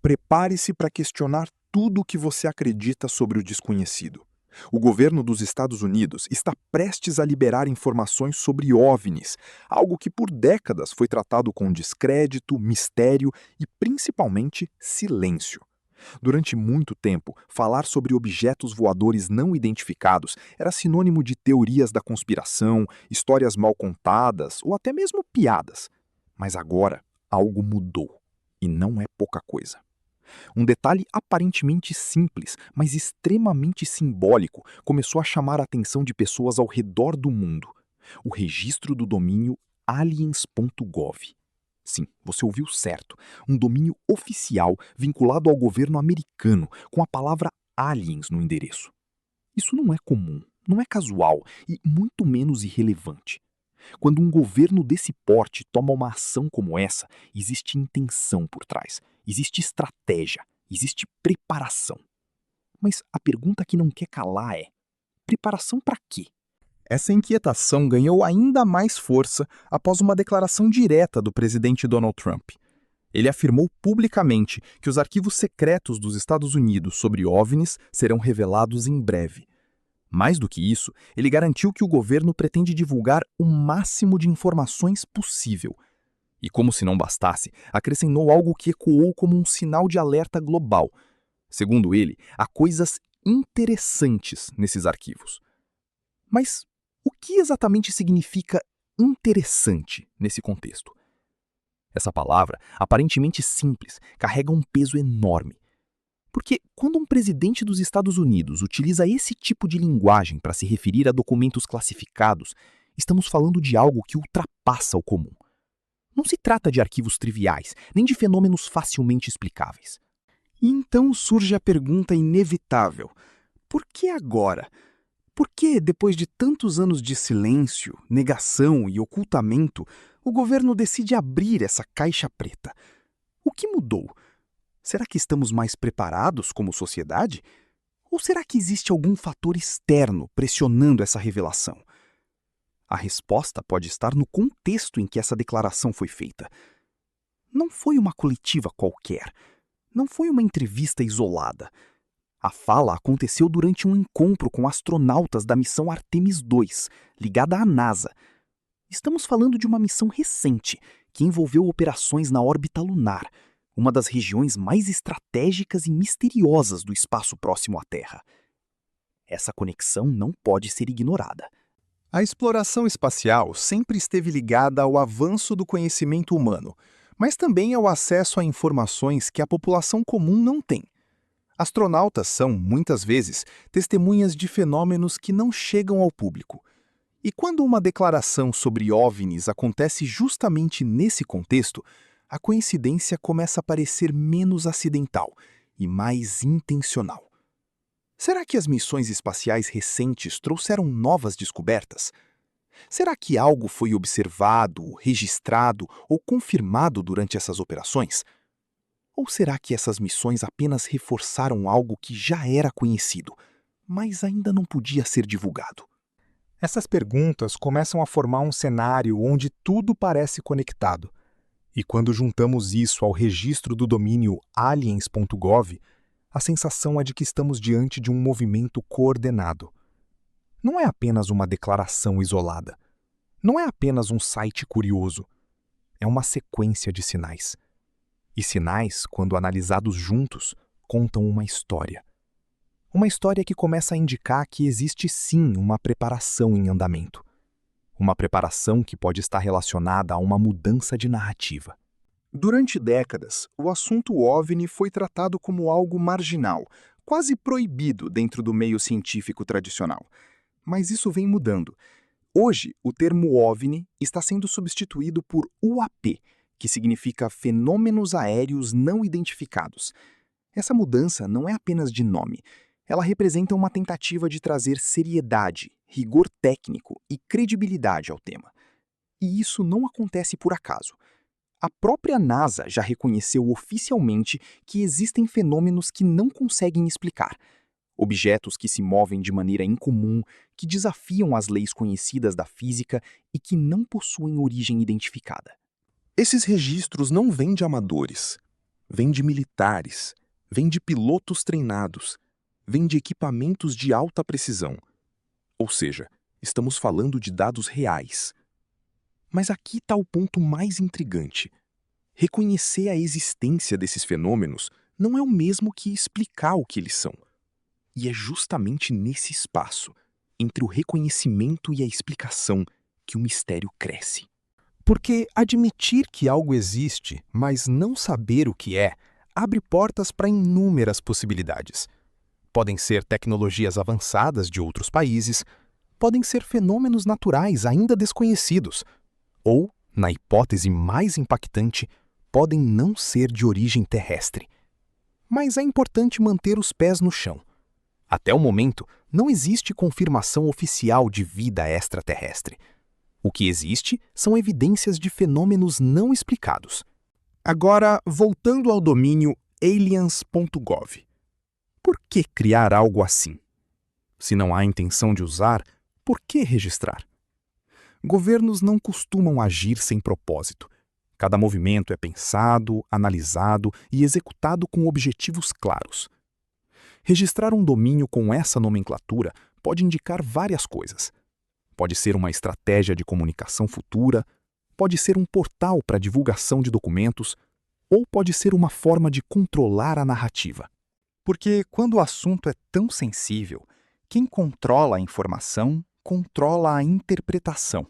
Prepare-se para questionar tudo o que você acredita sobre o desconhecido. O governo dos Estados Unidos está prestes a liberar informações sobre OVNIs, algo que por décadas foi tratado com descrédito, mistério e principalmente silêncio. Durante muito tempo, falar sobre objetos voadores não identificados era sinônimo de teorias da conspiração, histórias mal contadas ou até mesmo piadas. Mas agora, algo mudou. E não é pouca coisa. Um detalhe aparentemente simples, mas extremamente simbólico, começou a chamar a atenção de pessoas ao redor do mundo. O registro do domínio aliens.gov. Sim, você ouviu certo. Um domínio oficial vinculado ao governo americano, com a palavra aliens no endereço. Isso não é comum, não é casual e muito menos irrelevante. Quando um governo desse porte toma uma ação como essa, existe intenção por trás, existe estratégia, existe preparação. Mas a pergunta que não quer calar é: preparação para quê? Essa inquietação ganhou ainda mais força após uma declaração direta do presidente Donald Trump. Ele afirmou publicamente que os arquivos secretos dos Estados Unidos sobre OVNIs serão revelados em breve. Mais do que isso, ele garantiu que o governo pretende divulgar o máximo de informações possível. E como se não bastasse, acrescentou algo que ecoou como um sinal de alerta global. Segundo ele, há coisas interessantes nesses arquivos. Mas o que exatamente significa interessante nesse contexto? Essa palavra, aparentemente simples, carrega um peso enorme. Porque quando um presidente dos Estados Unidos utiliza esse tipo de linguagem para se referir a documentos classificados, estamos falando de algo que ultrapassa o comum. Não se trata de arquivos triviais, nem de fenômenos facilmente explicáveis. E então surge a pergunta inevitável: por que agora? Por que, depois de tantos anos de silêncio, negação e ocultamento, o governo decide abrir essa caixa preta? O que mudou? Será que estamos mais preparados como sociedade? Ou será que existe algum fator externo pressionando essa revelação? A resposta pode estar no contexto em que essa declaração foi feita. Não foi uma coletiva qualquer. Não foi uma entrevista isolada. A fala aconteceu durante um encontro com astronautas da missão Artemis II, ligada à NASA. Estamos falando de uma missão recente, que envolveu operações na órbita lunar, uma das regiões mais estratégicas e misteriosas do espaço próximo à Terra. Essa conexão não pode ser ignorada. A exploração espacial sempre esteve ligada ao avanço do conhecimento humano, mas também ao acesso a informações que a população comum não tem. Astronautas são, muitas vezes, testemunhas de fenômenos que não chegam ao público. E quando uma declaração sobre OVNIs acontece justamente nesse contexto, a coincidência começa a parecer menos acidental e mais intencional. Será que as missões espaciais recentes trouxeram novas descobertas? Será que algo foi observado, registrado ou confirmado durante essas operações? Ou será que essas missões apenas reforçaram algo que já era conhecido, mas ainda não podia ser divulgado? Essas perguntas começam a formar um cenário onde tudo parece conectado. E quando juntamos isso ao registro do domínio aliens.gov, a sensação é de que estamos diante de um movimento coordenado. Não é apenas uma declaração isolada. Não é apenas um site curioso. É uma sequência de sinais. E sinais, quando analisados juntos, contam uma história. Uma história que começa a indicar que existe sim uma preparação em andamento. Uma preparação que pode estar relacionada a uma mudança de narrativa. Durante décadas, o assunto OVNI foi tratado como algo marginal, quase proibido dentro do meio científico tradicional. Mas isso vem mudando. Hoje, o termo OVNI está sendo substituído por UAP, que significa Fenômenos Aéreos Não Identificados. Essa mudança não é apenas de nome. Ela representa uma tentativa de trazer seriedade, rigor técnico e credibilidade ao tema. E isso não acontece por acaso. A própria NASA já reconheceu oficialmente que existem fenômenos que não conseguem explicar. Objetos que se movem de maneira incomum, que desafiam as leis conhecidas da física e que não possuem origem identificada. Esses registros não vêm de amadores. vem de militares, vem de pilotos treinados, vem de equipamentos de alta precisão. Ou seja, estamos falando de dados reais. Mas aqui está o ponto mais intrigante. Reconhecer a existência desses fenômenos não é o mesmo que explicar o que eles são. E é justamente nesse espaço, entre o reconhecimento e a explicação, que o mistério cresce. Porque admitir que algo existe, mas não saber o que é, abre portas para inúmeras possibilidades. Podem ser tecnologias avançadas de outros países, podem ser fenômenos naturais ainda desconhecidos, ou, na hipótese mais impactante, podem não ser de origem terrestre. Mas é importante manter os pés no chão. Até o momento, não existe confirmação oficial de vida extraterrestre. O que existe são evidências de fenômenos não explicados. Agora, voltando ao domínio aliens.gov. Por que criar algo assim? Se não há intenção de usar, por que registrar? Governos não costumam agir sem propósito. Cada movimento é pensado, analisado e executado com objetivos claros. Registrar um domínio com essa nomenclatura pode indicar várias coisas. Pode ser uma estratégia de comunicação futura, pode ser um portal para divulgação de documentos, ou pode ser uma forma de controlar a narrativa. Porque quando o assunto é tão sensível, quem controla a informação controla a interpretação.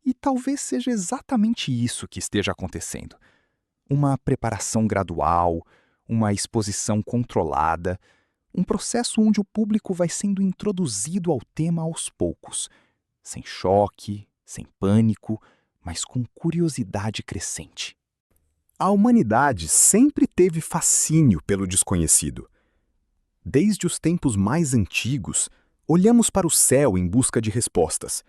E talvez seja exatamente isso que esteja acontecendo. Uma preparação gradual, uma exposição controlada, um processo onde o público vai sendo introduzido ao tema aos poucos, sem choque, sem pânico, mas com curiosidade crescente. A humanidade sempre teve fascínio pelo desconhecido. Desde os tempos mais antigos, olhamos para o céu em busca de respostas.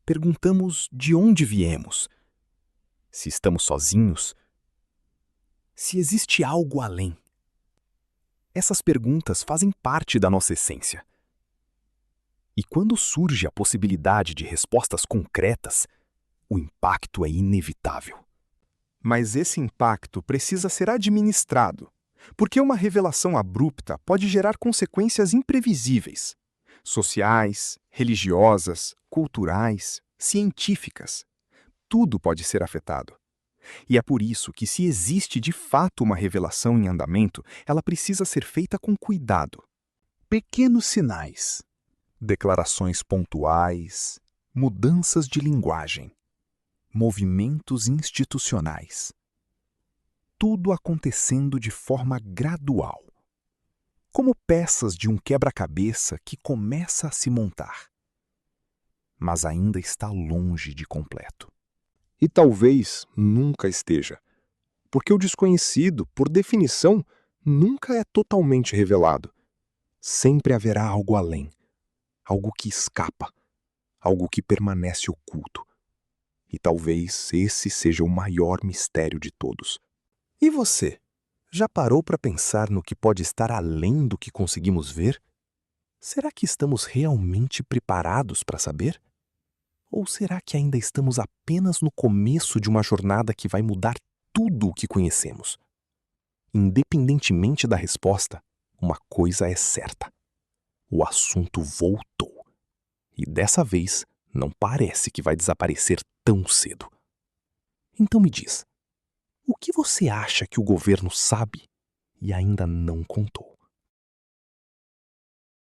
Perguntamos de onde viemos, se estamos sozinhos, se existe algo além. Essas perguntas fazem parte da nossa essência. E quando surge a possibilidade de respostas concretas, o impacto é inevitável. Mas esse impacto precisa ser administrado, porque uma revelação abrupta pode gerar consequências imprevisíveis, sociais, religiosas, culturais, científicas. Tudo pode ser afetado. E é por isso que, se existe de fato uma revelação em andamento, ela precisa ser feita com cuidado. Pequenos sinais, declarações pontuais, mudanças de linguagem, movimentos institucionais. Tudo acontecendo de forma gradual, como peças de um quebra-cabeça que começa a se montar, mas ainda está longe de completo. E talvez nunca esteja, porque o desconhecido, por definição, nunca é totalmente revelado. Sempre haverá algo além, algo que escapa, algo que permanece oculto. E talvez esse seja o maior mistério de todos. E você? Já parou para pensar no que pode estar além do que conseguimos ver? Será que estamos realmente preparados para saber? Ou será que ainda estamos apenas no começo de uma jornada que vai mudar tudo o que conhecemos? Independentemente da resposta, uma coisa é certa: o assunto voltou. E dessa vez, não parece que vai desaparecer tão cedo. Então me diz, o que você acha que o governo sabe e ainda não contou?